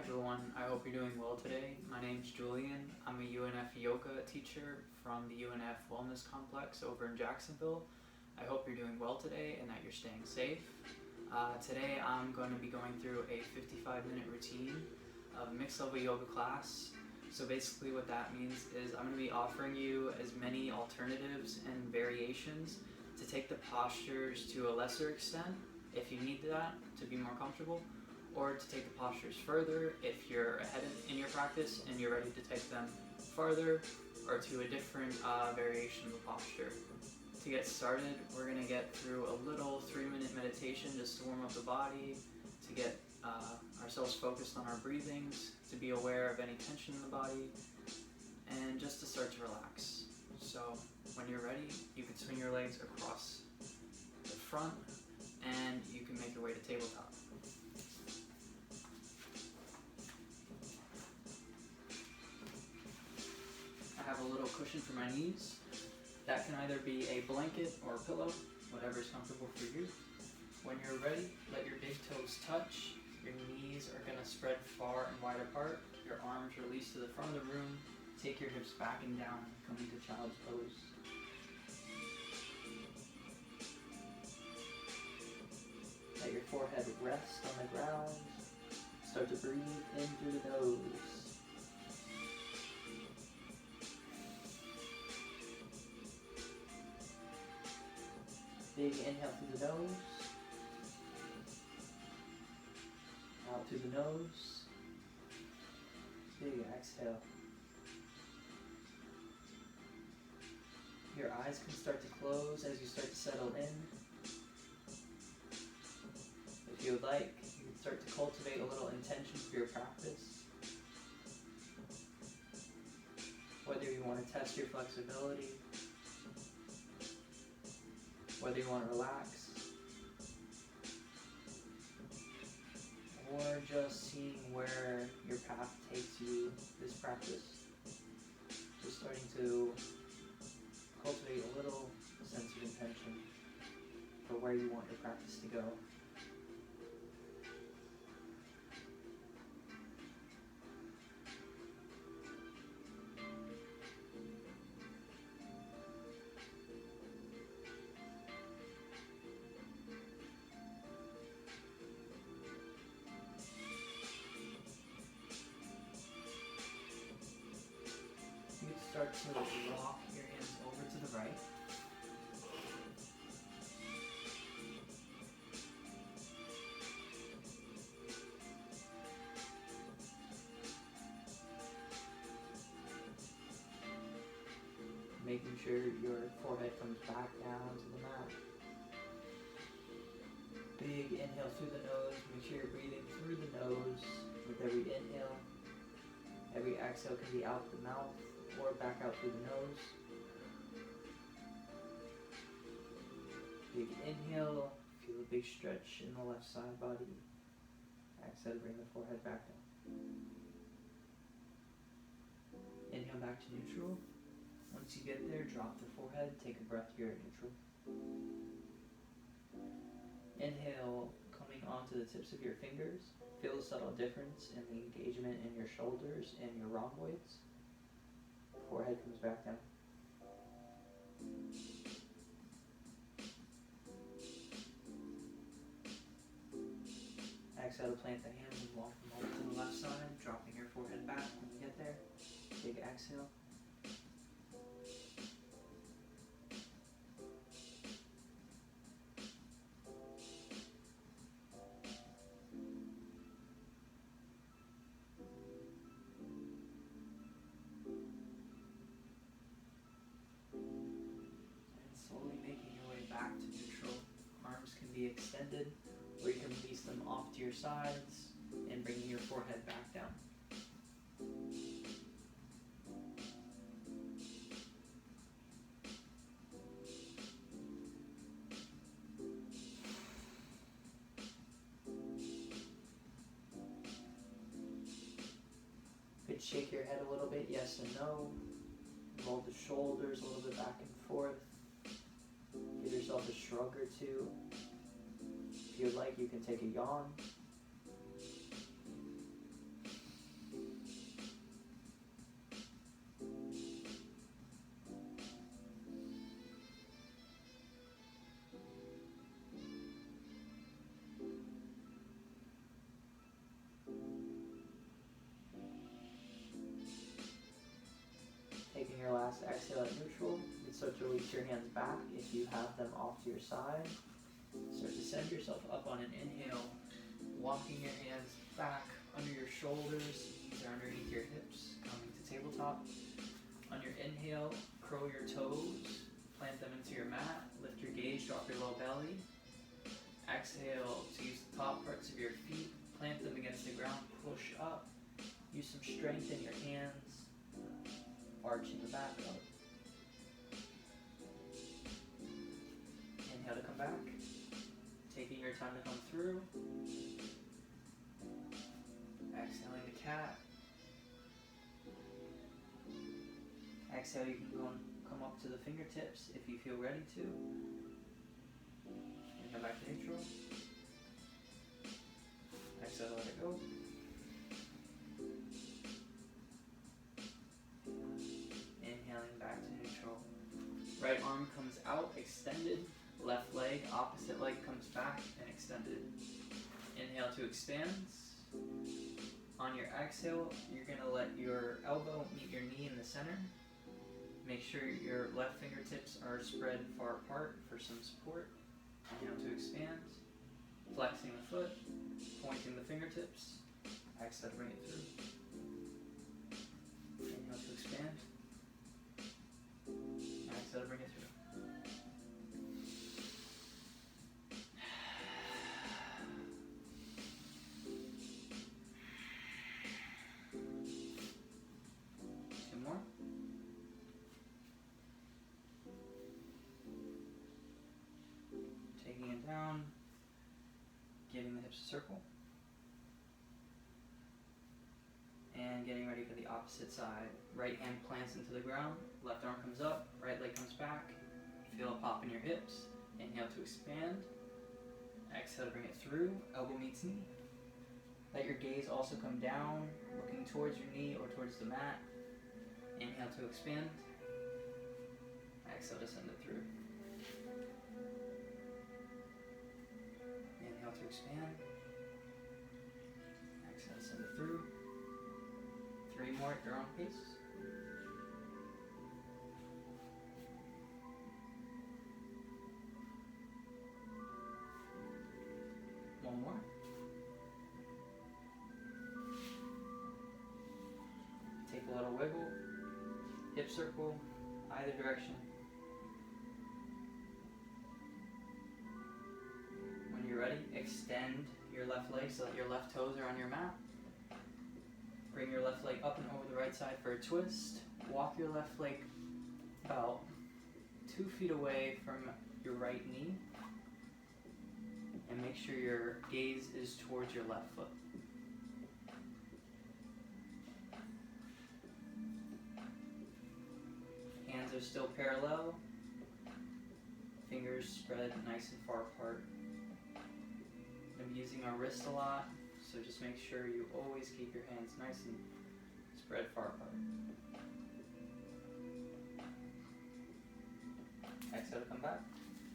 everyone, I hope you're doing well today. My name's Julian. I'm a UNF yoga teacher from the UNF Wellness Complex over in Jacksonville. I hope you're doing well today and that you're staying safe. Today I'm going to be going through a 55-minute routine of mixed level yoga class. So basically what that means is I'm going to be offering you as many alternatives and variations to take the postures to a lesser extent if you need that to be more comfortable, or to take the postures further if you're ahead in your practice and you're ready to take them farther, or to a different variation of the posture. To get started, we're going to get through a little 3-minute meditation just to warm up the body, to get ourselves focused on our breathings, to be aware of any tension in the body, and just to start to relax. So when you're ready, you can swing your legs across the front and you can make your way to tabletop. I have a little cushion for my knees. That can either be a blanket or a pillow, whatever is comfortable for you. When you're ready, let your big toes touch. Your knees are going to spread far and wide apart. Your arms release to the front of the room. Take your hips back and down, come into child's pose. Let your forehead rest on the ground. Start to breathe in through the nose. Big inhale through the nose. Out through the nose. Big exhale. Your eyes can start to close as you start to settle in. If you would like, you can start to cultivate a little intention for your practice. Whether you want to test your flexibility, whether you want to relax, or just seeing where your path takes you this practice. Just starting to cultivate a little sense of intention for where you want your practice to go. You can start to rock your hands over to the right. Making sure your forehead comes back down to the mat. Big inhale through the nose. Make sure you're breathing through the nose with every inhale. Every exhale can be out the mouth or back out through the nose. Big inhale. Feel a big stretch in the left side body. Exhale to bring the forehead back down. Inhale back to neutral. Once you get there, drop the forehead, take a breath here at neutral. Inhale, coming onto the tips of your fingers. Feel a subtle difference in the engagement in your shoulders and your rhomboids. Forehead comes back down. Exhale to plant the hands and walk them over to the left side, dropping your forehead back when you get there. Big exhale. Back to neutral. Arms can be extended, or you can release them off to your sides and bringing your forehead back down. You could shake your head a little bit, yes and no. Roll the shoulders a little bit back and forth. Give yourself a shrug or two. If you'd like, you can take a yawn. last exhale at neutral. You can start to release your hands back if you have them off to your side. Start to send yourself up on an inhale, walking your hands back under your shoulders. These are underneath your hips, coming to tabletop. On your inhale, curl your toes, plant them into your mat, lift your gaze, drop your low belly. Exhale to use the top parts of your feet, plant them against the ground, push up. Use some strength in your hands, arching the back up. Inhale to come back, taking your time to come through. Exhaling the cat. Exhale, you can come up to the fingertips if you feel ready to. Inhale back to neutral. Exhale, let it go. Inhaling back to neutral. Right arm comes out, extended. Left leg, opposite leg comes back and extended. Inhale to expands. On your exhale, you're going to let your elbow meet your knee in the center. Make sure your left fingertips are spread far apart for some support. Inhale to expand. Flexing the foot, pointing the fingertips. Exhale to bring it through. Inhale to expand. Exhale to bring it through. Two more. Taking it down, giving the hips a circle, and getting ready for the opposite side. Right hand plants into the ground, left arm comes up, right leg comes back. Feel a pop in your hips. Inhale to expand. Exhale to bring it through, elbow meets knee. Let your gaze also come down, looking towards your knee or towards the mat. Inhale to expand. Exhale to send it through. Inhale to expand. Exhale to send it through. 3 more at your own pace. One more. Take a little wiggle. Hip circle, either direction. When you're ready, extend your left leg so that your left toes are on your mat. Bring your left leg up and over the right side for a twist. Walk your left leg about 2 feet away from your right knee. And make sure your gaze is towards your left foot. Hands are still parallel. Fingers spread nice and far apart. I'm using our wrist a lot, so just make sure you always keep your hands nice and spread far apart. Exhale to come back.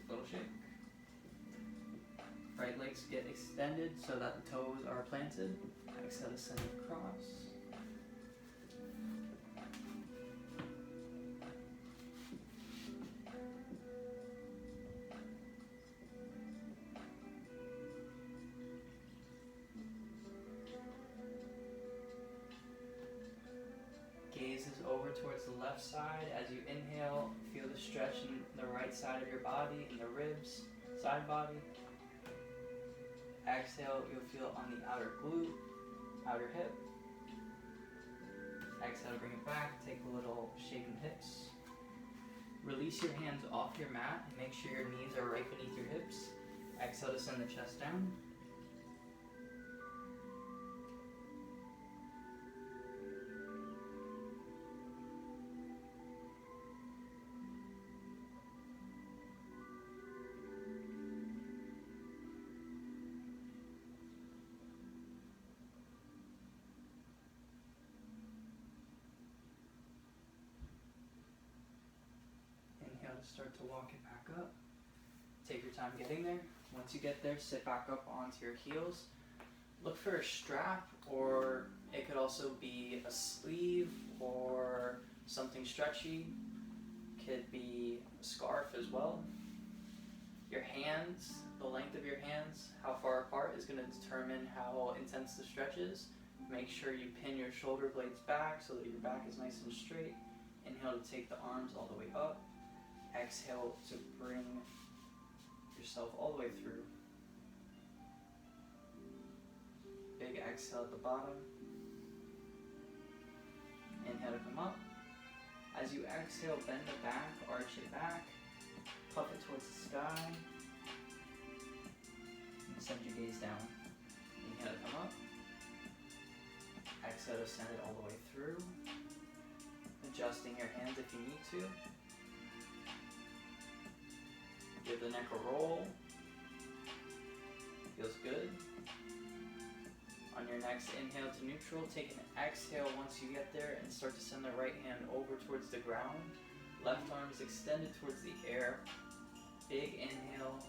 Little shake. Right legs get extended so that the toes are planted. Exhale to send it across. Gaze is over towards the left side. As you inhale, feel the stretch in the right side of your body, in the ribs, side body. Exhale, you'll feel on the outer glute, outer hip. Exhale, bring it back. Take a little shake in the hips. Release your hands off your mat and make sure your knees are right beneath your hips. Exhale to send the chest down. Start to walk it back up. Take your time getting there. Once you get there, sit back up onto your heels. Look for a strap, or it could also be a sleeve or Something stretchy could be a scarf as well. Your hands, the length of your hands, how far apart is going to determine how intense the stretch is. Make sure you pin your shoulder blades back so that your back is nice and straight. Inhale to take the arms all the way up. Exhale to bring yourself all the way through. Big exhale at the bottom. Inhale to come up. As you exhale, bend the back, arch it back, puff it towards the sky, and send your gaze down. Inhale to come up. Exhale to send it all the way through. Adjusting your hands if you need to. Give the neck a roll. Feels good. On your next inhale to neutral, take an exhale once you get there and start to send the right hand over towards the ground. Left arm is extended towards the air. Big inhale.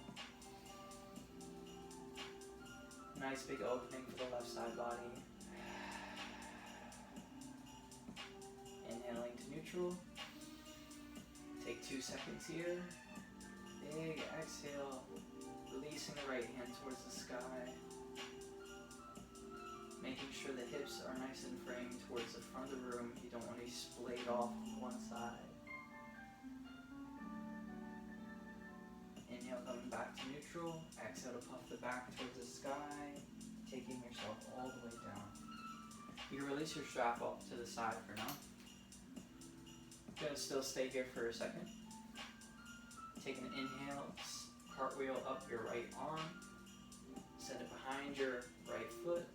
Nice big opening for the left side body. Inhaling to neutral. Take 2 seconds here. Big exhale. Releasing the right hand towards the sky. Making sure the hips are nice and framed towards the front of the room. You don't want to be splayed off one side. Inhale, coming back to neutral. Exhale to puff the back towards the sky, taking yourself all the way down. You can release your strap up to the side for now. You're going to still stay here for a second. Take an inhale, cartwheel up your right arm. Send it behind your right foot.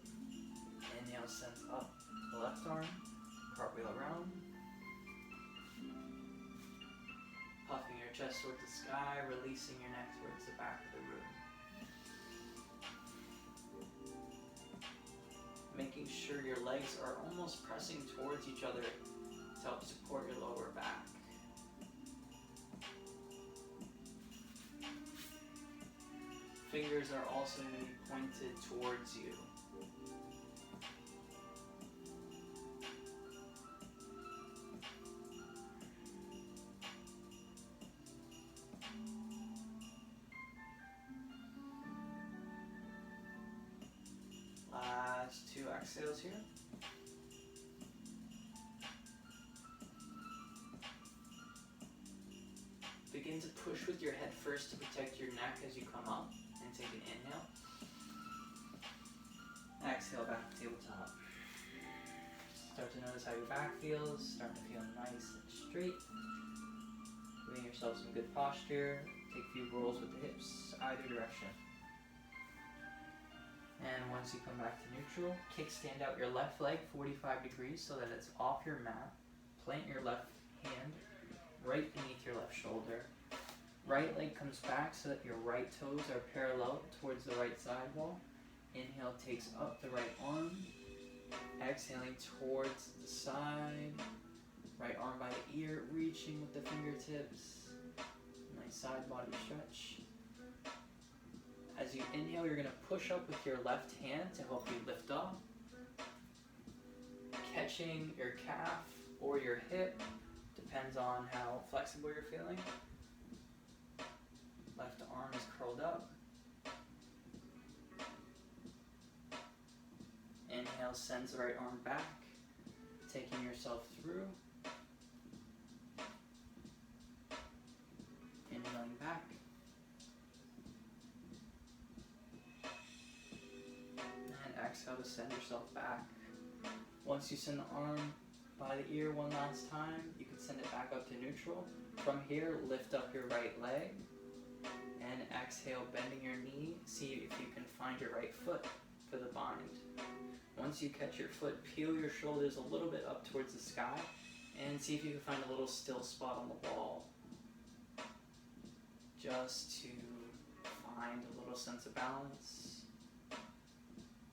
Inhale, send up the left arm, cartwheel around. Puffing your chest towards the sky, releasing your neck towards the back of the room. Making sure your legs are almost pressing towards each other to help support your lower back. Fingers are also going to be pointed towards you. Last 2 exhales here. Begin to push with your head first to protect your neck as you come up, and take an inhale. Exhale back to tabletop. Start to notice how your back feels, starting to feel nice and straight. Giving yourself some good posture. Take a few rolls with the hips, either direction. And once you come back to neutral, kickstand out your left leg 45 degrees so that it's off your mat. Plant your left hand right beneath your left shoulder. Right leg comes back so that your right toes are parallel towards the right side wall. Inhale takes up the right arm. Exhaling towards the side. Right arm by the ear, reaching with the fingertips. Nice side body stretch. As you inhale, you're going to push up with your left hand to help you lift up. Catching your calf or your hip, depends on how flexible you're feeling. Left arm is curled up. Inhale, sends the right arm back, taking yourself through. Inhaling back. And exhale to send yourself back. Once you send the arm by the ear one last time, you can send it back up to neutral. From here, lift up your right leg. And exhale, bending your knee. See if you can find your right foot for the bind. Once you catch your foot, peel your shoulders a little bit up towards the sky. And see if you can find a little still spot on the wall. Just to find a little sense of balance.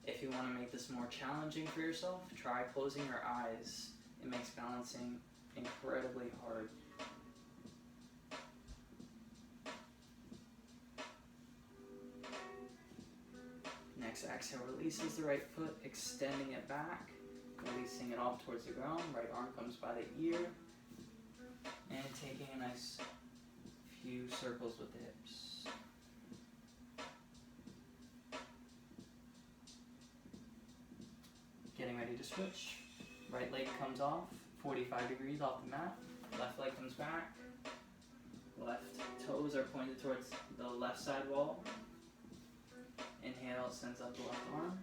If you want to make this more challenging for yourself, try closing your eyes. It makes balancing incredibly hard. Next exhale releases the right foot, extending it back, releasing it off towards the ground. Right arm comes by the ear. taking a nice few circles with the hips. Getting ready to switch. Right leg comes off, 45 degrees off the mat. Left leg comes back. Left toes are pointed towards the left side wall. Inhale, sends up the left arm.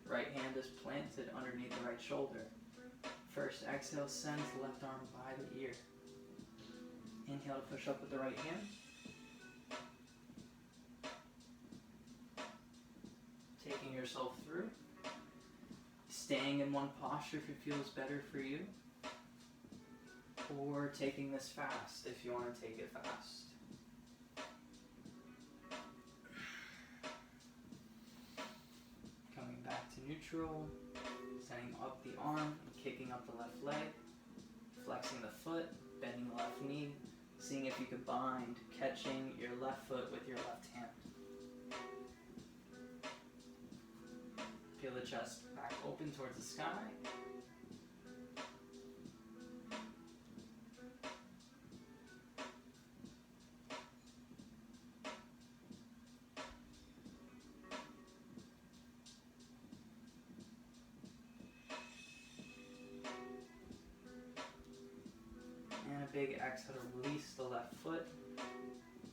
Right hand is planted underneath the right shoulder. First exhale, sends the left arm by the ear. Inhale to push up with the right hand. Taking yourself through. Staying in one posture if it feels better for you. Or taking this fast if you want to take it fast. Coming back to neutral. Sending up the arm and kicking up the left leg. Flexing the foot, bending the left knee. Seeing if you could bind, catching your left foot with your left hand. Feel the chest back open towards the sky. And a big exhale to release the left foot.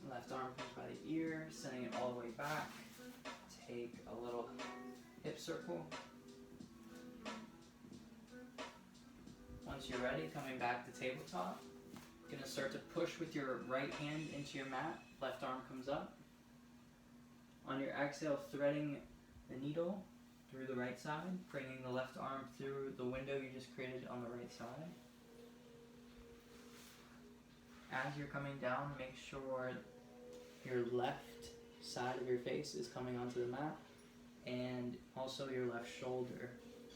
Left arm comes by the ear, sending it all the way back. Take a little hip circle. Once you're ready, coming back to tabletop. Gonna start to push with your right hand into your mat. Left arm comes up. On your exhale, threading the needle through the right side, bringing the left arm through the window you just created on the right side. As you're coming down, make sure your left side of your face is coming onto the mat, and also your left shoulder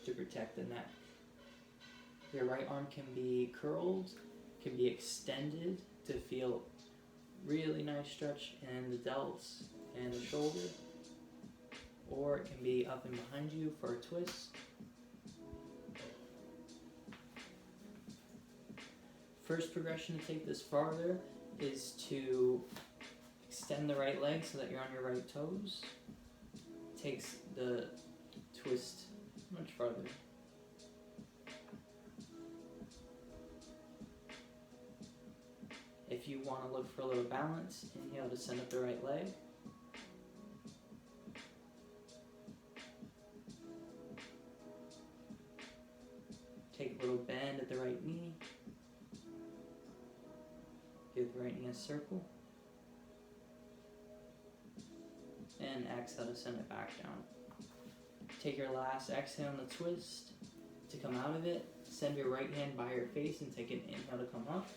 to protect the neck. Your right arm can be curled, can be extended to feel really nice stretch in the delts and the shoulder, or it can be up and behind you for a twist. First progression to take this farther is to extend the right leg so that you're on your right toes. Takes the twist much farther. If you want to look for a little balance, inhale to send up the right leg. Take a little bend at the right knee. Give the right knee a circle. And exhale to send it back down. Take your last exhale on the twist. To come out of it, send your right hand by your face and take an inhale to come up.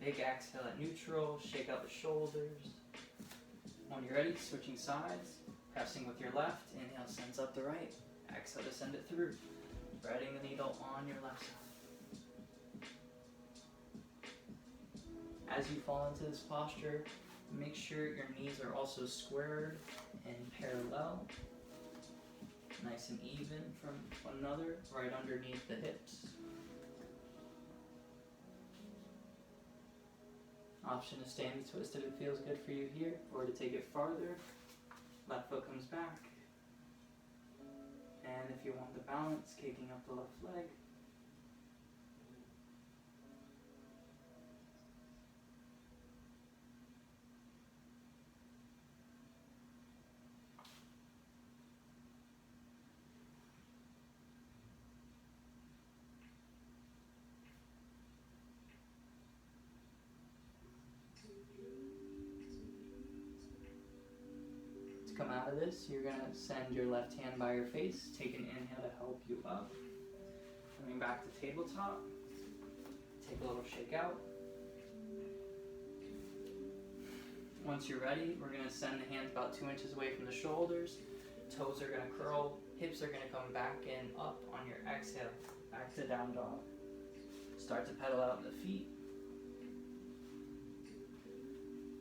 Big exhale at neutral, shake out the shoulders. When you're ready, switching sides, pressing with your left, inhale sends up the right, exhale to send it through. Threading the needle on your left side. As you fall into this posture, make sure your knees are also squared and parallel, nice and even from one another, right underneath the hips. Option to stay in the twist if it feels good for you here, or to take it farther. Left foot comes back. And if you want the balance, kicking up the left leg. Come out of this, you're going to send your left hand by your face, take an inhale to help you up. Coming back to tabletop, take a little shake out. Once you're ready, we're going to send the hands about 2 inches away from the shoulders. Toes are going to curl, hips are going to come back and up on your exhale, back to down dog. Start to pedal out the feet.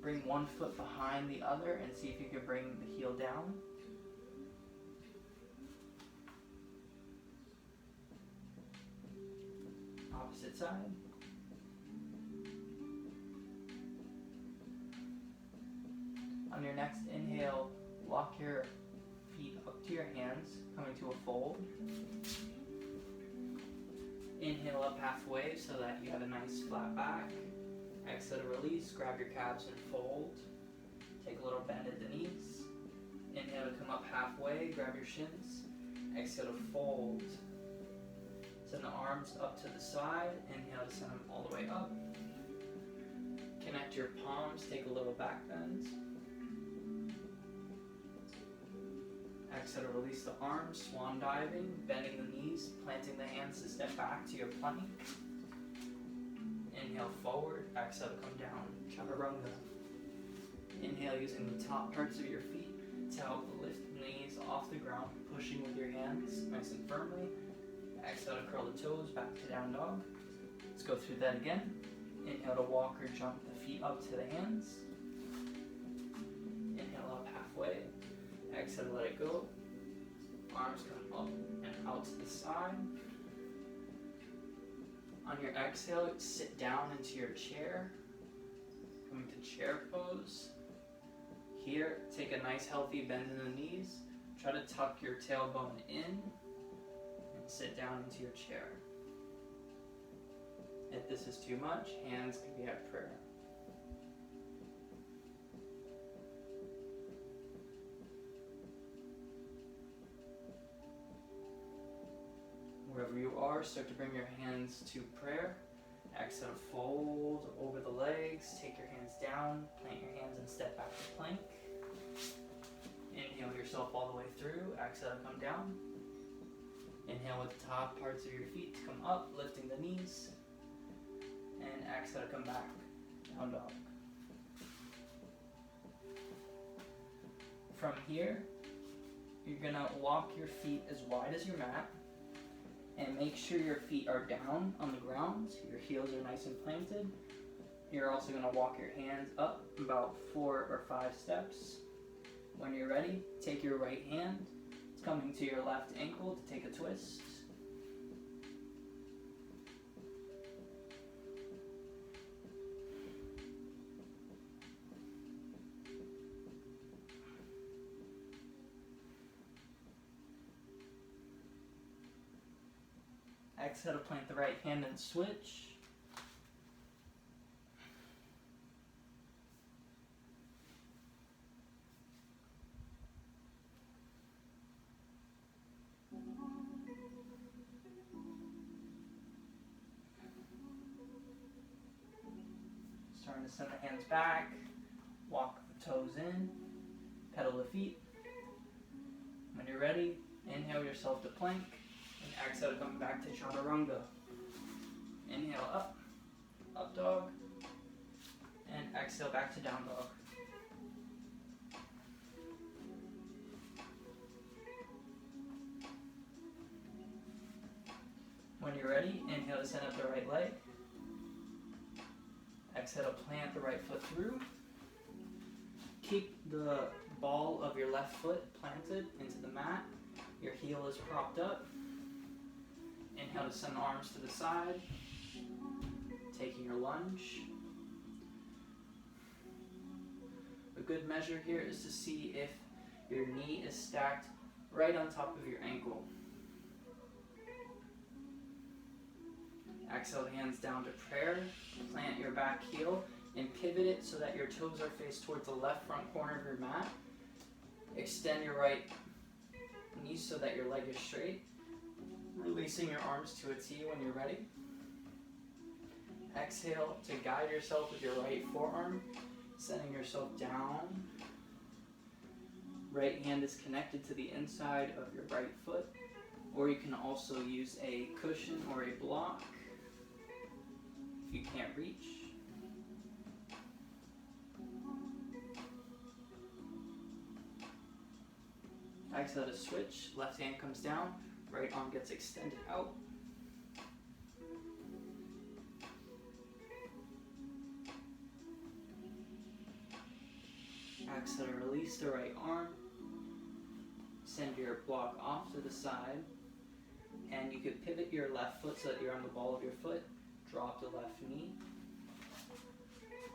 Bring one foot behind the other and see if you can bring the heel down. opposite side. On your next inhale, walk your feet up to your hands, coming to a fold. Inhale up halfway so that you have a nice flat back. Exhale to release, grab your calves and fold. Take a little bend at the knees. Inhale to come up halfway, grab your shins. Exhale to fold. Send the arms up to the side. Inhale to send them all the way up. Connect your palms, take a little back bend. Exhale to release the arms, swan diving, bending the knees, planting the hands to step back to your plank. Inhale forward, exhale to come down, chaturanga. Inhale using the top parts of your feet to help lift the knees off the ground, pushing with your hands nice and firmly. Exhale to curl the toes, back to down dog. Let's go through that again. Inhale to walk or jump the feet up to the hands. Inhale up halfway. Exhale to let it go. Arms come up and out to the side. On your exhale, sit down into your chair. Coming to chair pose. Here, take a nice healthy bend in the knees. Try to tuck your tailbone in and sit down into your chair. If this is too much, hands can be at prayer. Wherever you are, start to bring your hands to prayer. Exhale, fold over the legs, take your hands down, plant your hands and step back to plank. Inhale yourself all the way through, exhale to come down. Inhale with the top parts of your feet to come up, lifting the knees. And exhale to come back, down dog. From here, you're gonna walk your feet as wide as your mat. And make sure your feet are down on the ground, your heels are nice and planted. You're also going to walk your hands up about 4 or 5 steps. When you're ready, take your right hand. It's coming to your left ankle to take a twist. Exhale to plant the right hand and switch. Starting to send the hands back, walk the toes in, pedal the feet. When you're ready, inhale yourself to plank. And exhale to come back to chaturanga. Inhale up, up dog, and exhale back to down dog. When you're ready, inhale to send up the right leg. Exhale to plant the right foot through. Keep the ball of your left foot planted into the mat. Your heel is propped up. Inhale to send the arms to the side, taking your lunge. A good measure here is to see if your knee is stacked right on top of your ankle. Exhale, hands down to prayer. Plant your back heel and pivot it so that your toes are faced towards the left front corner of your mat. Extend your right knee so that your leg is straight. Releasing your arms to a T when you're ready. Exhale to guide yourself with your right forearm, sending yourself down. Right hand is connected to the inside of your right foot, or you can also use a cushion or a block if you can't reach. Exhale to switch, left hand comes down. Right arm gets extended out. Exhale to release the right arm. Send your block off to the side. And you could pivot your left foot so that you're on the ball of your foot. Drop the left knee.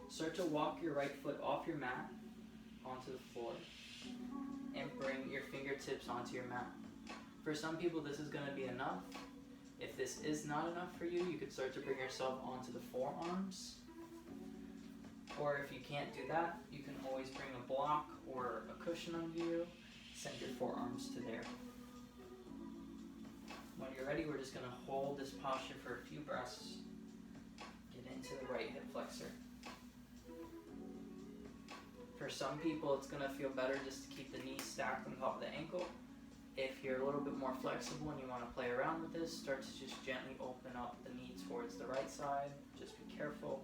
Start to walk your right foot off your mat onto the floor and bring your fingertips onto your mat. For some people, this is going to be enough. If this is not enough for you, you could start to bring yourself onto the forearms. Or if you can't do that, you can always bring a block or a cushion under you. Send your forearms to there. When you're ready, we're just going to hold this posture for a few breaths. Get into the right hip flexor. For some people, it's going to feel better just to keep the knees stacked on top of the ankle. If you're a little bit more flexible and you want to play around with this, start to just gently open up the knee towards the right side. Just be careful.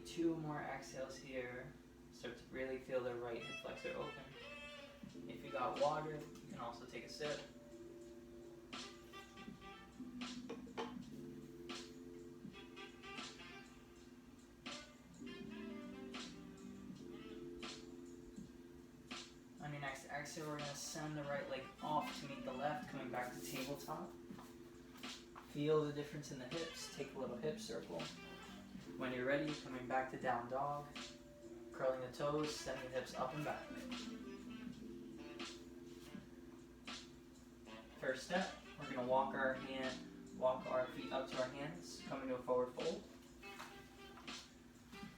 Two more exhales here. Start to really feel the right hip flexor open. If you got water, you can also take a sip. On your next exhale, we're going to send the right leg off to meet the left, coming back to tabletop. Feel the difference in the hips. Take a little hip circle. When you're ready, coming back to down dog, curling the toes, sending the hips up and back. First step, we're going to walk our feet up to our hands, coming to a forward fold.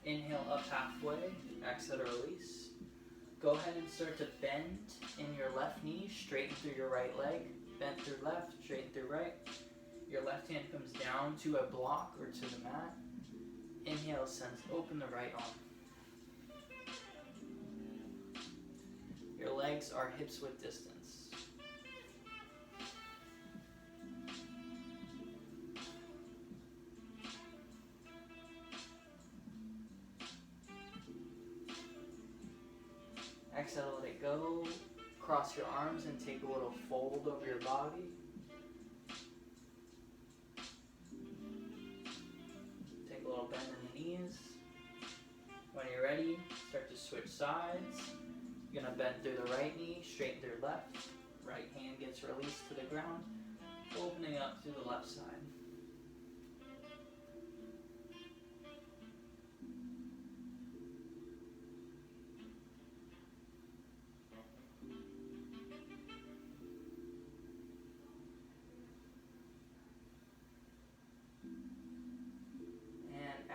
Inhale up halfway, exhale to release. Go ahead and start to bend in your left knee, straighten through your right leg, bend through left, straighten through right. Your left hand comes down to a block or to the mat. Inhale sends open the right arm. Your legs are hips width distance. Exhale, let it go. Cross your arms and take a little fold over your body. Take a little bend in the knees. When you're ready, start to switch sides. You're going to bend through the right knee, straighten through left. Right hand gets released to the ground, opening up through the left side.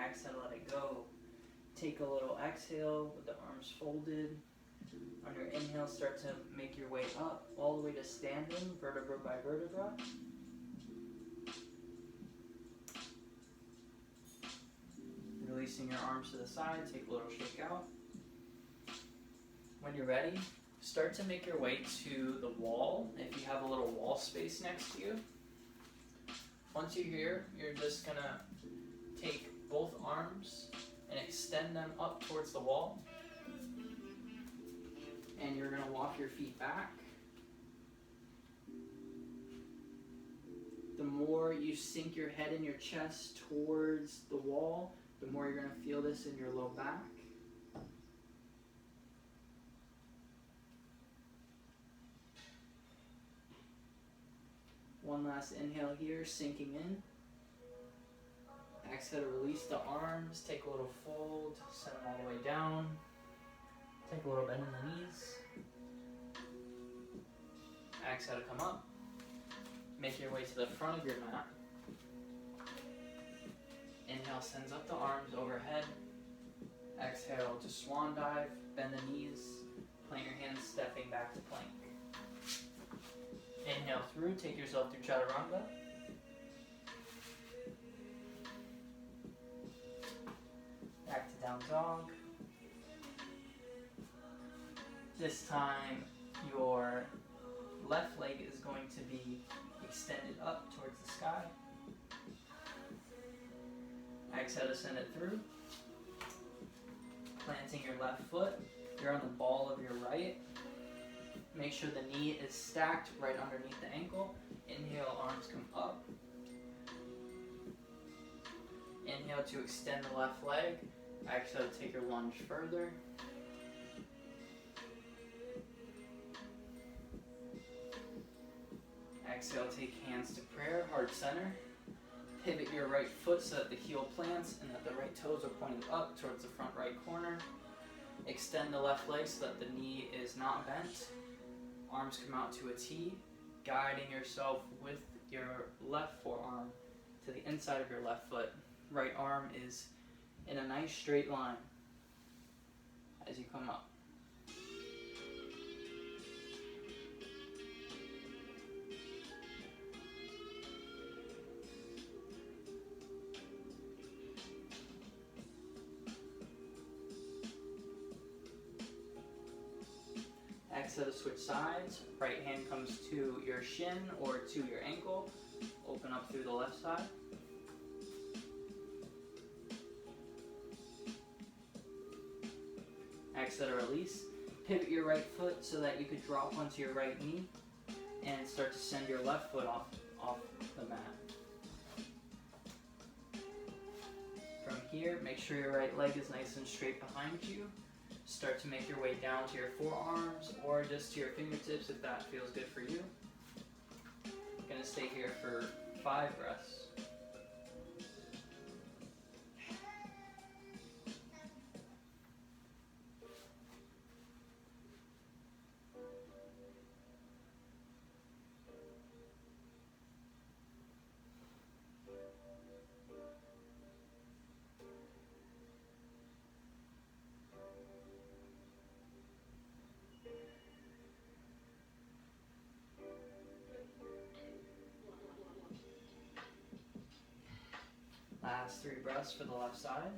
Exhale, let it go. Take a little exhale with the arms folded. On your inhale, start to make your way up, all the way to standing, vertebra by vertebra. Releasing your arms to the side, take a little shake out. When you're ready, start to make your way to the wall, if you have a little wall space next to you. Once you're here, you're just going to take both arms and extend them up towards the wall. And you're going to walk your feet back. The more you sink your head and your chest towards the wall, the more you're going to feel this in your low back. One last inhale here, sinking in. Exhale to release the arms, take a little fold, send them all the way down. Take a little bend in the knees. Exhale to come up. Make your way to the front of your mat. Inhale sends up the arms overhead. Exhale to swan dive, bend the knees, plant your hands stepping back to plank. Inhale through, take yourself through chaturanga. Back to down dog. This time your left leg is going to be extend it up towards the sky. Exhale to send it through. Planting your left foot. You're on the ball of your right. Make sure the knee is stacked right underneath the ankle. Inhale, arms come up. Inhale to extend the left leg. Exhale to take your lunge further. Exhale, take hands to prayer, heart center. Pivot your right foot so that the heel plants and that the right toes are pointed up towards the front right corner. Extend the left leg so that the knee is not bent. Arms come out to a T, guiding yourself with your left forearm to the inside of your left foot. Right arm is in a nice straight line as you come up. Exhale to switch sides. Right hand comes to your shin or to your ankle. Open up through the left side. Exhale to release. Pivot your right foot so that you could drop onto your right knee and start to send your left foot off the mat. From here, make sure your right leg is nice and straight behind you. Start to make your way down to your forearms or just to your fingertips if that feels good for you. Gonna stay here for 5 breaths. Last 3 breaths for the left side.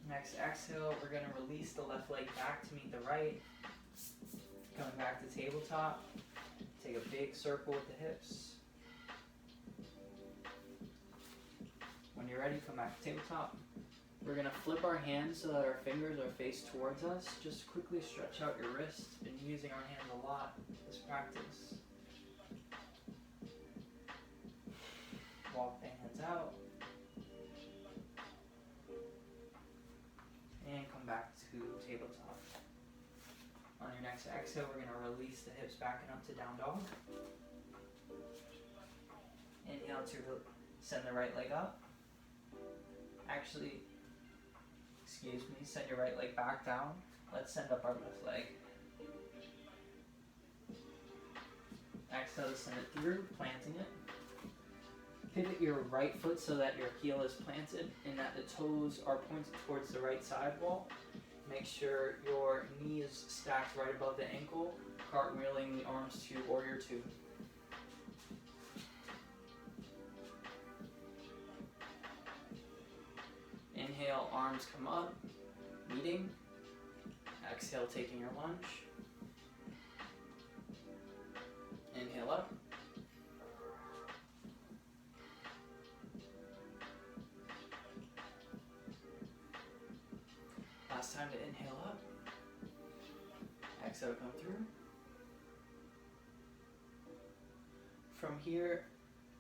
Next exhale, we're going to release the left leg back to meet the right. Coming back to tabletop. Take a big circle with the hips. When you're ready, come back to tabletop. We're going to flip our hands so that our fingers are faced towards us. Just quickly stretch out your wrists. Been using our hands a lot this practice. Walk the hands out. And come back to tabletop. On your next exhale, we're going to release the hips back and up to down dog. Inhale to send the right leg up. Send your right leg back down. Let's send up our left leg. Exhale to send it through, planting it. Pivot your right foot so that your heel is planted and that the toes are pointed towards the right side wall. Make sure your knee is stacked right above the ankle, cartwheeling the arms to warrior 2. Inhale, arms come up, meeting. Exhale, taking your lunge. Inhale up. Last time to inhale up. Exhale to come through. From here,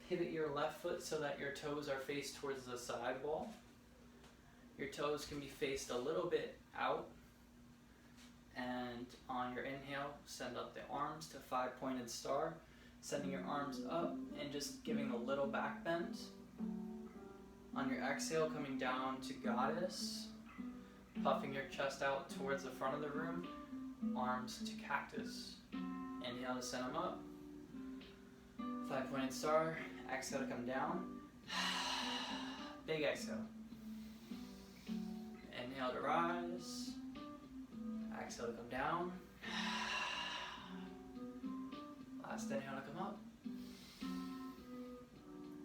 pivot your left foot so that your toes are faced towards the side wall. Your toes can be faced a little bit out. And on your inhale, send up the arms to 5-pointed star. Sending your arms up and just giving a little back bend. On your exhale, coming down to goddess. Puffing your chest out towards the front of the room. Arms to cactus. Inhale to send them up. 5-pointed star. Exhale to come down. Big exhale. Inhale to rise. Exhale to come down. Last inhale to come up.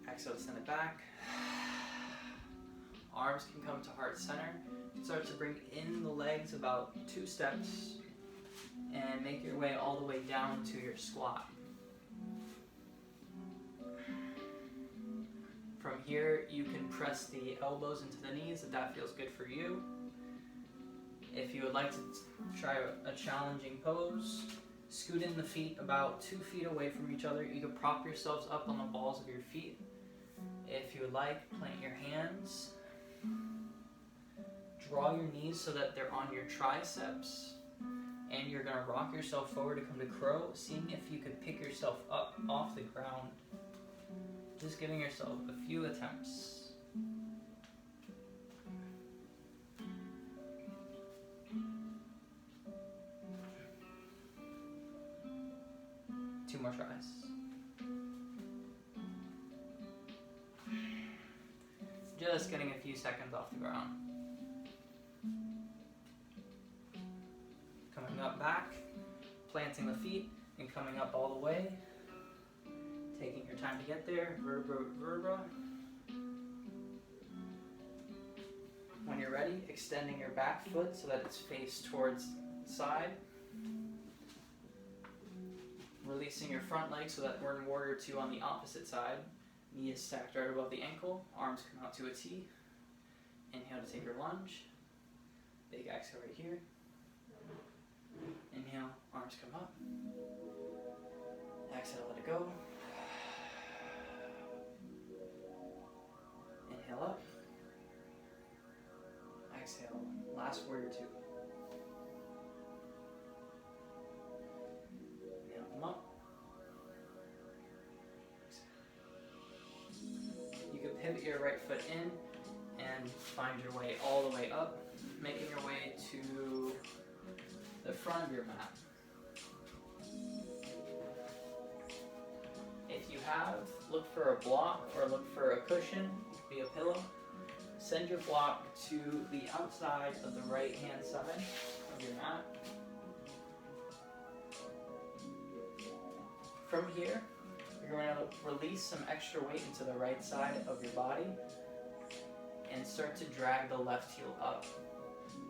Exhale to send it back. arms can come to heart center. Start to bring in the legs about 2 steps and make your way all the way down to your squat. From here, you can press the elbows into the knees if that feels good for you. If you would like to try a challenging pose, scoot in the feet about 2 feet away from each other. You can prop yourselves up on the balls of your feet. If you would like, plant your hands. Draw your knees so that they're on your triceps. And you're going to rock yourself forward to come to crow, seeing if you could pick yourself up off the ground. Just giving yourself a few attempts. Two more tries. Just getting a few seconds off the ground. Coming up back, planting the feet, and coming up all the way. Taking your time to get there, vertebra to vertebra. When you're ready, extending your back foot so that it's faced towards the side. Releasing your front leg so that we're in warrior 2 on the opposite side. Knee is stacked right above the ankle, arms come out to a T. Inhale to take your lunge. Big exhale right here. Inhale, arms come up. Exhale, let it go. Inhale up. Exhale, last warrior 2. Inhale, come up. You can pivot your right foot in and find your way all the way up, making your way to the front of your mat. If you have, look for a block or look for a cushion, it could be a pillow. Send your block to the outside of the right hand side of your mat. From here, you're going to release some extra weight into the right side of your body and start to drag the left heel up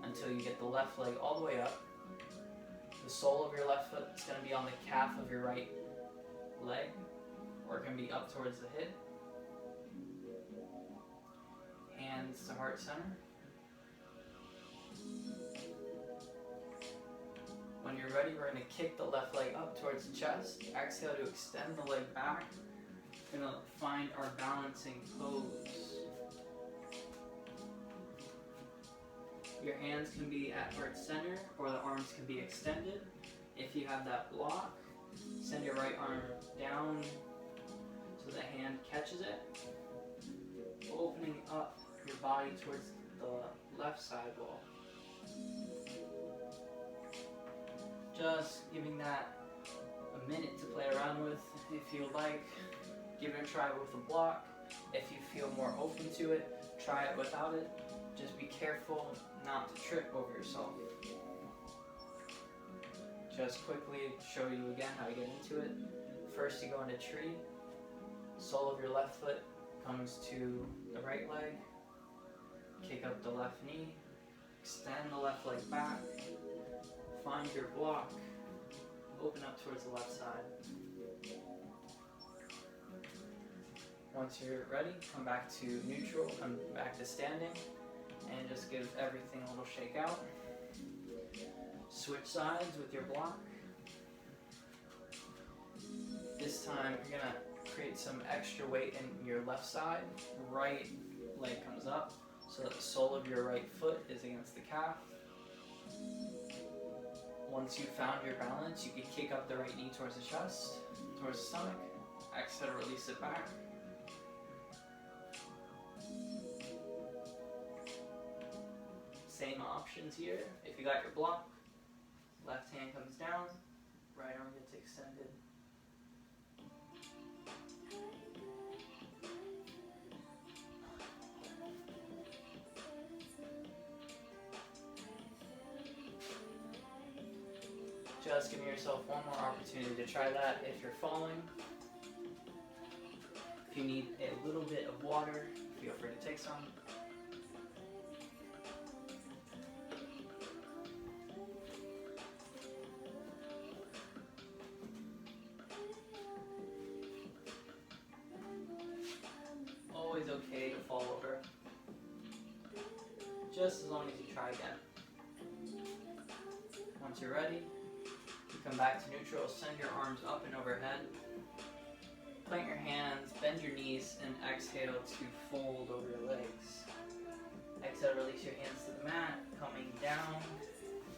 until you get the left leg all the way up. The sole of your left foot is going to be on the calf of your right leg, or it can be up towards the hip. Hands to heart center. When you're ready, we're going to kick the left leg up towards the chest. Exhale to extend the leg back. We're going to find our balancing pose. Your hands can be at heart center or the arms can be extended. If you have that block, send your right arm down so the hand catches it. Opening up your body towards the left side wall. Just giving that a minute to play around with. If you like, give it a try with a block. If you feel more open to it, try it without it. Just be careful not to trip over yourself. Just quickly show you again how to get into it. First you go into tree. Sole of your left foot comes to the right leg. Kick up the left knee. Extend the left leg back. Find your block. Open up towards the left side. Once you're ready, come back to neutral, come back to standing, and just give everything a little shake out. Switch sides with your block. This time you're going to create some extra weight in your left side. Right leg comes up so that the sole of your right foot is against the calf. Once you've found your balance, you can kick up the right knee towards the chest, towards the stomach. Exhale to release it back. Same options here. If you got your block, left hand comes down, right arm gets extended. Just giving yourself one more opportunity to try that if you're falling. If you need a little bit of water, feel free to take some. okay to fall over. Just as long as you try again. Once you're ready, you come back to neutral, send your arms up and overhead. Plant your hands, bend your knees, and exhale to fold over your legs. Exhale, release your hands to the mat, coming down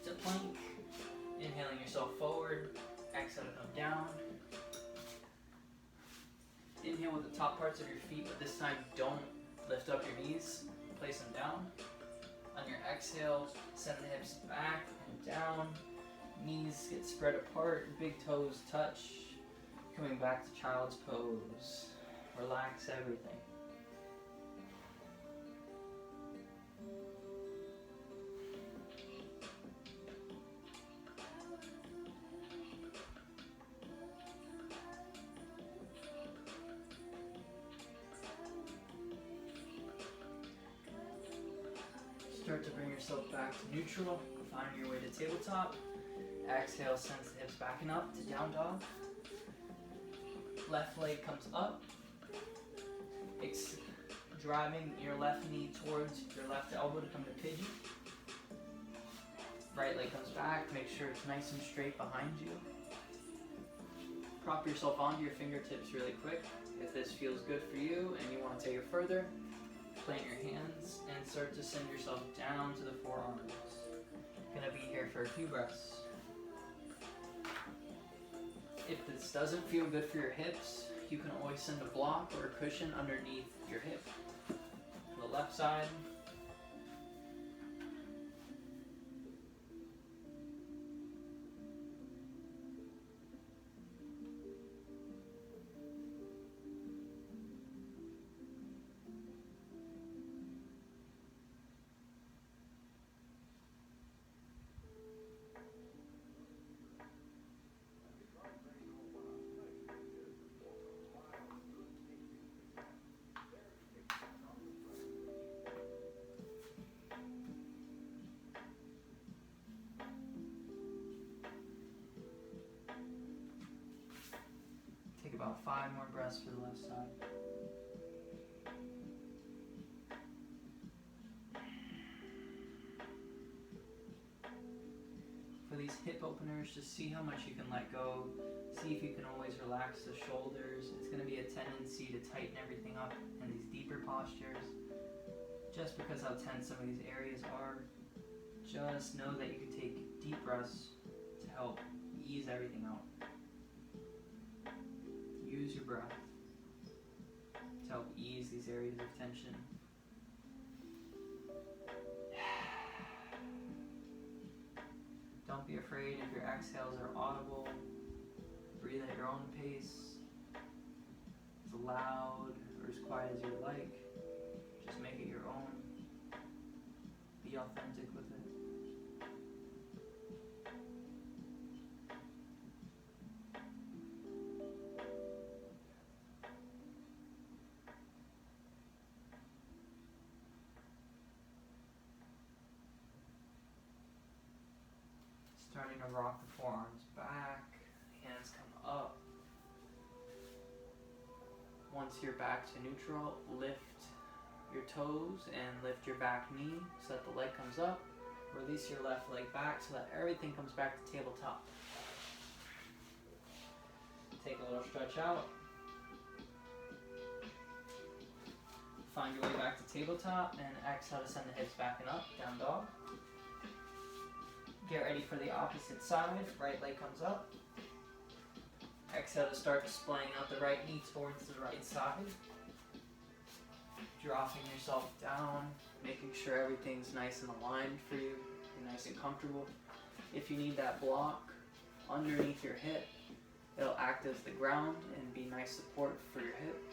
to plank. Inhaling yourself forward, exhale to come down. Inhale with the top parts of your feet, but this time don't lift up your knees, place them down. On your exhale, send the hips back and down. Knees get spread apart, big toes touch. Coming back to child's pose. Relax everything. Start to bring yourself back to neutral. Find your way to tabletop. Exhale, sends the hips back and up to down dog. Left leg comes up. Driving your left knee towards your left elbow to come to pigeon. Right leg comes back. Make sure it's nice and straight behind you. Prop yourself onto your fingertips really quick. If this feels good for you and you want to take it further, plant your hands and start to send yourself down to the forearms. Gonna be here for a few breaths. If this doesn't feel good for your hips, you can always send a block or a cushion underneath your hip. The left side. Take about 5 more breaths for the left side. For these hip openers, just see how much you can let go. See if you can always relax the shoulders. It's going to be a tendency to tighten everything up in these deeper postures. Just because how tense some of these areas are, just know that you can take deep breaths to help ease everything out. Use your breath to help ease these areas of tension. Don't be afraid if your exhales are audible. Breathe at your own pace. As loud or as quiet as you like. Just make it your own. Be authentic with it. Starting to rock the forearms back, hands come up. Once you're back to neutral, lift your toes and lift your back knee so that the leg comes up. Release your left leg back so that everything comes back to tabletop. Take a little stretch out. Find your way back to tabletop and exhale to send the hips back and up, down dog. Get ready for the opposite side. Right leg comes up. Exhale to start displaying out the right knee towards the right side. Dropping yourself down, making sure everything's nice and aligned for you. You're nice and comfortable. If you need that block underneath your hip, it'll act as the ground and be nice support for your hip.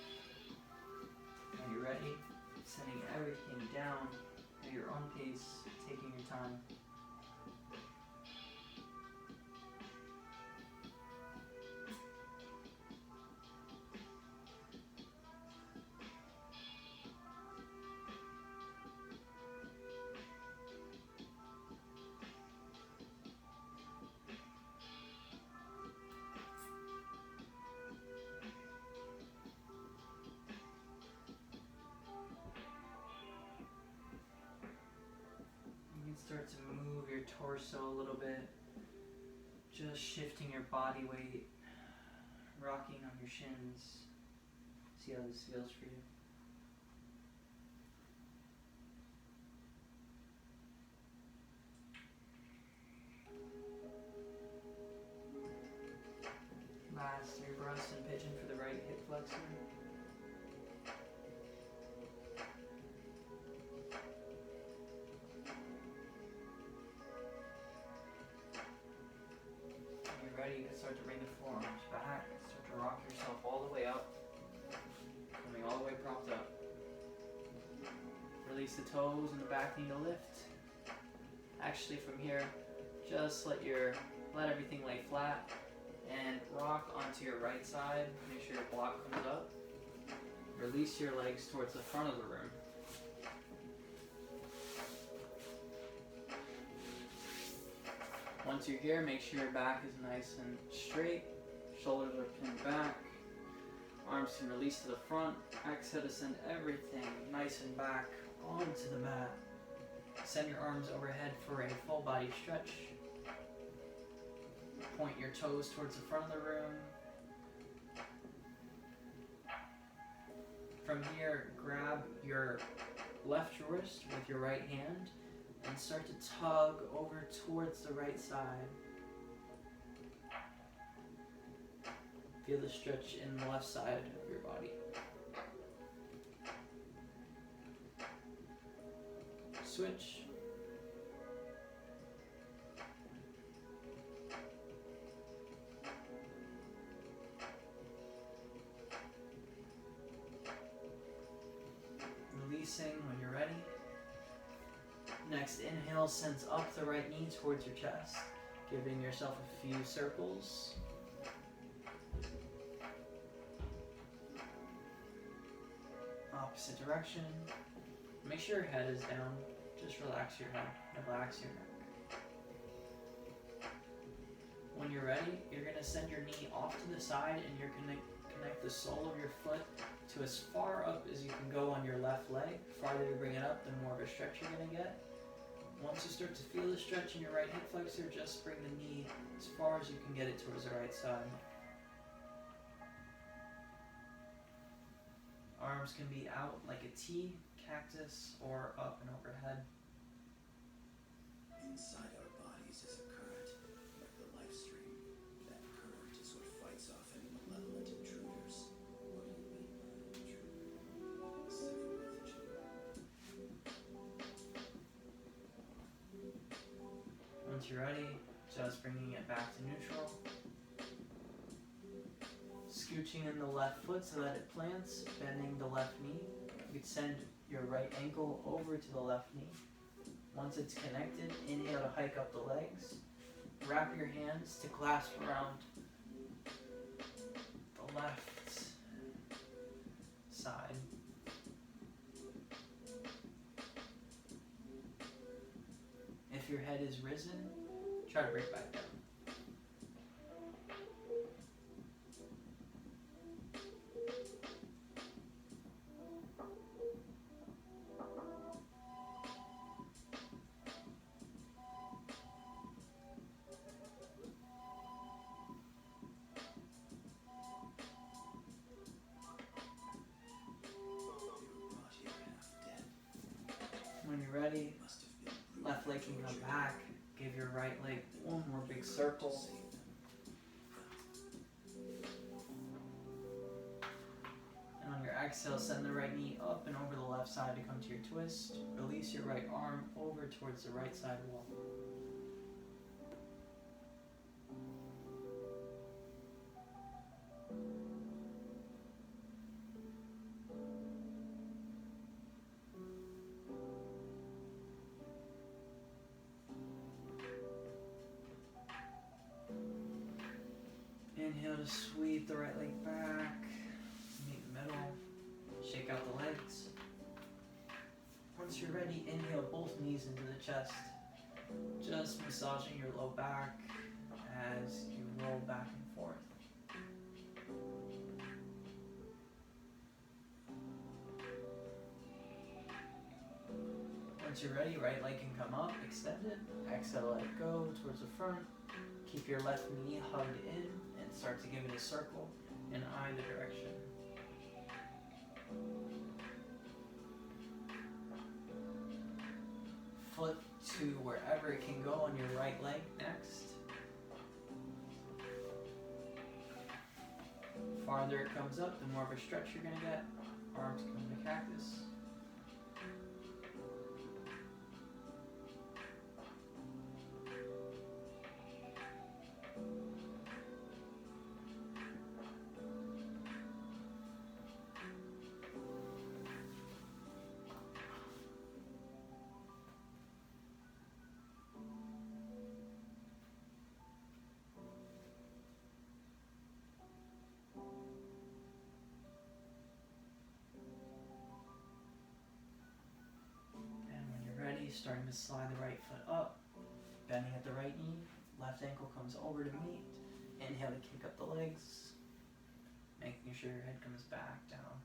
When you're ready, sending everything down at your own pace, taking your time. torso a little bit. Just shifting your body weight, rocking on your shins. See how this feels for you. Last, your Bronson pigeon for the right hip flexor. When you're ready, you can start to bring the forearms back. Start to rock yourself all the way up. Coming all the way propped up. Release the toes and the back knee to lift. Actually, from here, just let everything lay flat and rock onto your right side. Make sure your block comes up. Release your legs towards the front of the room. Once you're here, make sure your back is nice and straight. Shoulders are pinned back. Arms can release to the front. Exhale to send everything nice and back onto the mat. Send your arms overhead for a full body stretch. Point your toes towards the front of the room. From here, grab your left wrist with your right hand and start to tug over towards the right side. Feel the stretch in the left side of your body. Switch. Releasing when you're ready. Next inhale sends up the right knee towards your chest, giving yourself a few circles. Opposite direction. Make sure your head is down. Just relax your head, relax your neck. When you're ready, you're going to send your knee off to the side and you're going to connect the sole of your foot to as far up as you can go on your left leg. The farther you bring it up, the more of a stretch you're going to get. Once you start to feel the stretch in your right hip flexor, just bring the knee as far as you can get it towards the right side. Arms can be out like a T, cactus, or up and overhead. Inside our bodies is a current, like the life stream. That current is what fights off any malevolent intruders. What do you mean by intruder? Several Once you're ready, just bringing it back to neutral. Scooching in the left foot so that it plants, bending the left knee. You could send your right ankle over to the left knee. Once it's connected, inhale to hike up the legs. Wrap your hands to clasp around the left side. If your head is risen, try to bring it back down. When you're ready, left leg can come back. Give your right leg one more big circle. And on your exhale, send the right knee up and over the left side to come to your twist. Release your right arm over towards the right side wall. Inhale to sweep the right leg back, meet the middle, shake out the legs. Once you're ready, inhale both knees into the chest, just massaging your low back as you roll back and forth. Once Once you're ready, right leg can come up, extend it. Exhale, let it go towards the front. Keep your left knee hugged in and start to give it a circle in either direction. Flip to wherever it can go on your right leg next. Farther it comes up, the more of a stretch you're going to get. Arms come to cactus. Starting to slide the right foot up, bending at the right knee, left ankle comes over to meet. Inhale to kick up the legs, making sure your head comes back down.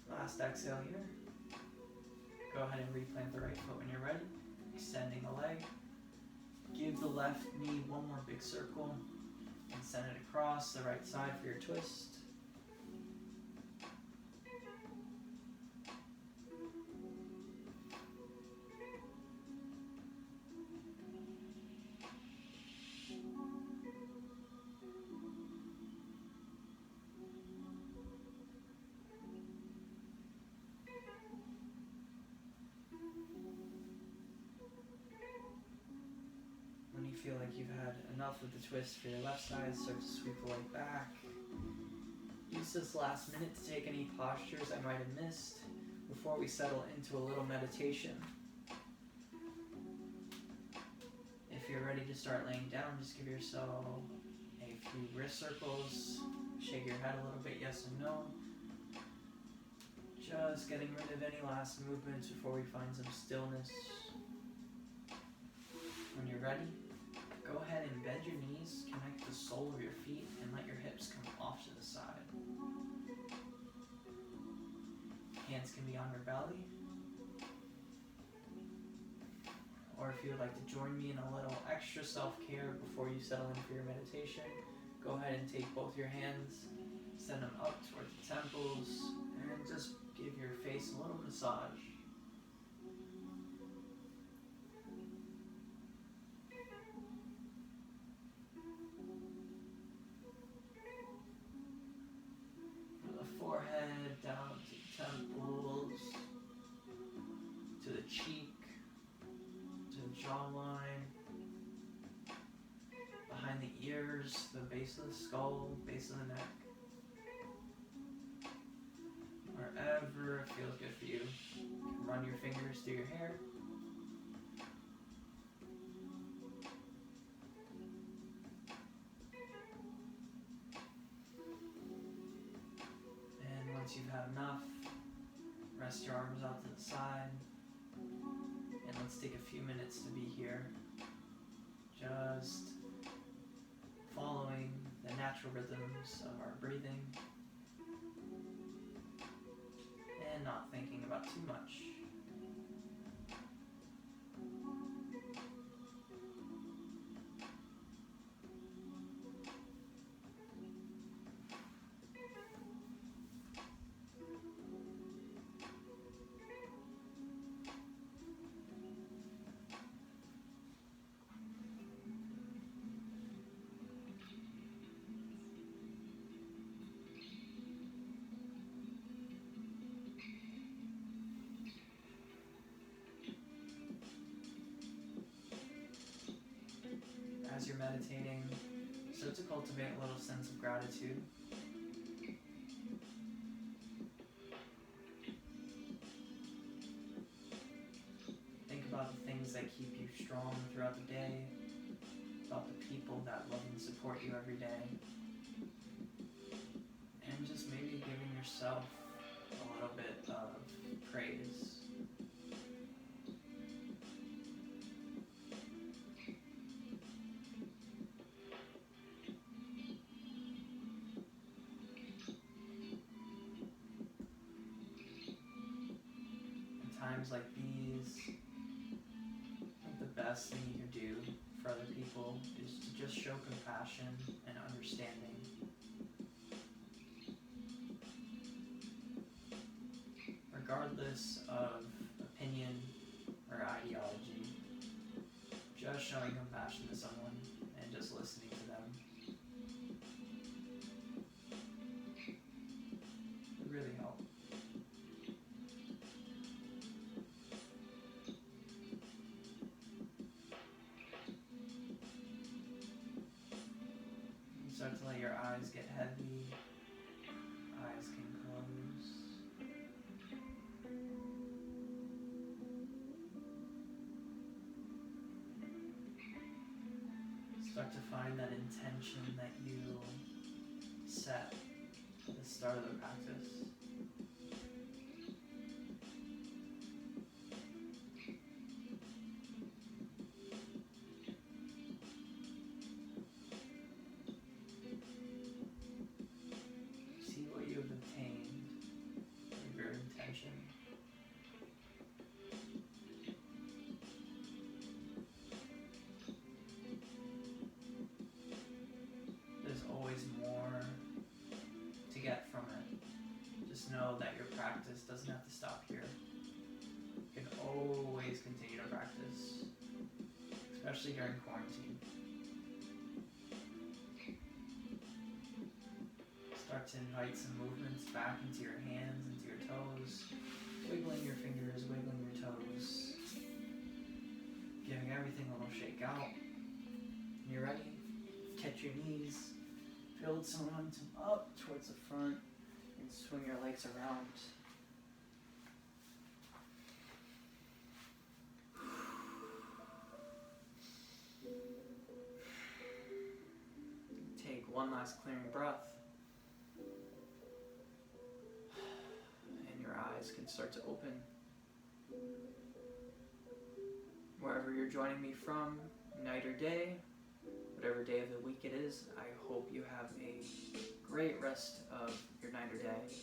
Last exhale here. Go ahead and replant the right foot when you're ready. Extending the leg. Give the left knee one more big circle and send it across the right side for your twist. Feel like you've had enough of the twist for your left side, start to sweep the leg back. Use this last minute to take any postures I might have missed before we settle into a little meditation. If you're ready to start laying down, just give yourself a few wrist circles, shake your head a little bit, yes and no. Just getting rid of any last movements before we find some stillness. When you're ready, go ahead and bend your knees, connect the sole of your feet, and let your hips come off to the side. Hands can be on your belly. Or if you would like to join me in a little extra self-care before you settle in for your meditation, go ahead and take both your hands, send them up towards the temples, and just give your face a little massage. Forehead down to the temples, to the cheek, to the jawline, behind the ears, the base of the skull, base of the neck. Wherever it feels good for you. You can run your fingers through your hair. Once you've had enough, rest your arms out to the side, and let's take a few minutes to be here, just following the natural rhythms of our breathing, and not thinking about too much. As you're meditating, start to cultivate a little sense of gratitude. Think about the things that keep you strong throughout the day, about the people that love and support you every day, and just maybe giving yourself a little bit of praise. In times like these, I think the best thing you can do for other people is to just show compassion and understanding. Regardless of opinion or ideology, just showing compassion to someone and just listening to them would really help. You start to let your eyes get heavy, eyes can close. Start to find that intention that you set at the start of the practice. See what you have obtained with your intention. There's always more to get from it. Just know that your practice doesn't have to stop here. You can always continue to practice, especially during quarantine. Start to invite some movements back into your hands, into your toes, wiggling your fingers, wiggling your toes, giving everything a little shake out. When you're ready, catch your knees, build some momentum up towards the front, and swing your legs around. Take one last clearing breath. And your eyes can start to open. Wherever you're joining me from, night or day, whatever day of the week it is, I hope you have a great rest of your night or day.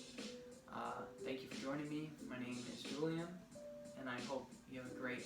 Thank you for joining me. My name is Julian, and I hope you have a great